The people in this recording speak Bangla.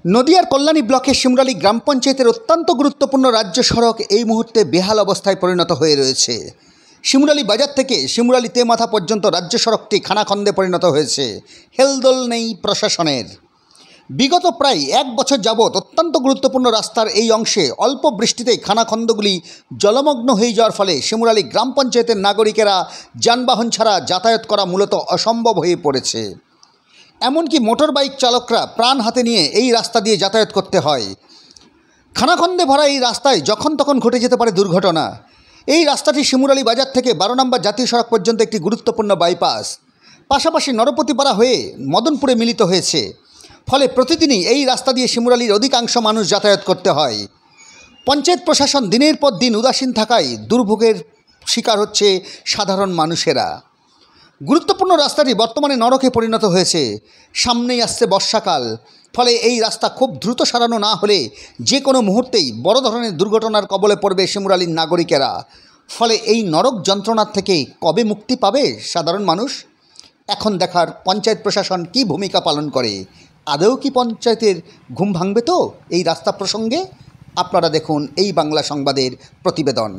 নদিয়ার কল্যাণী ব্লকের শিমুরালী গ্রাম পঞ্চায়েতের অত্যন্ত গুরুত্বপূর্ণ রাজ্য সড়ক এই মুহূর্তে বেহাল অবস্থায় পরিণত হয়ে রয়েছে। শিমুরালী বাজার থেকে শিমুরালী তেমাথা পর্যন্ত রাজ্য সড়কটি খানাখন্দে পরিণত হয়েছে। হেলদোল নেই প্রশাসনের। বিগত প্রায় এক বছর যাবৎ অত্যন্ত গুরুত্বপূর্ণ রাস্তার এই অংশে অল্প বৃষ্টিতেই খানাখন্দগুলি জলমগ্ন হয়ে যাওয়ার ফলে শিমুরালী গ্রাম পঞ্চায়েতের নাগরিকেরা যানবাহন ছাড়া যাতায়াত করা মূলত অসম্ভব হয়ে পড়েছে। এমনকি মোটর বাইক চালকরা প্রাণ হাতে নিয়ে এই রাস্তা দিয়ে যাতায়াত করতে হয়। খানাখন্দে ভরা এই রাস্তায় যখন তখন ঘটে যেতে পারে দুর্ঘটনা। এই রাস্তাটি শিমুরালী বাজার থেকে 12 নম্বর জাতীয় সড়ক পর্যন্ত একটি গুরুত্বপূর্ণ বাইপাস, পাশাপাশি নরপতিপাড়া হয়ে মদনপুরে মিলিত হয়েছে। ফলে প্রতিদিনই এই রাস্তা দিয়ে শিমুরালীর অধিকাংশ মানুষ যাতায়াত করতে হয়। পঞ্চায়েত প্রশাসন দিনের পর দিন উদাসীন থাকায় দুর্ভোগের শিকার হচ্ছে সাধারণ মানুষেরা। গুরুত্বপূর্ণ রাস্তাটি বর্তমানে নরকে পরিণত হয়েছে। সামনেই আসছে বর্ষাকাল, ফলে এই রাস্তা খুব দ্রুত সারানো না হলে যে কোনো মুহূর্তেই বড় ধরনের দুর্ঘটনার কবলে পড়বে শিমুরালীর নাগরিকেরা। ফলে এই নরক যন্ত্রণার থেকে কবে মুক্তি পাবে সাধারণ মানুষ? এখন দেখার পঞ্চায়েত প্রশাসন কী ভূমিকা পালন করে। আদৌ কি পঞ্চায়েতের ঘুম ভাঙবে তো এই রাস্তা প্রসঙ্গে? আপনারা দেখুন এই বাংলা সংবাদের প্রতিবেদন।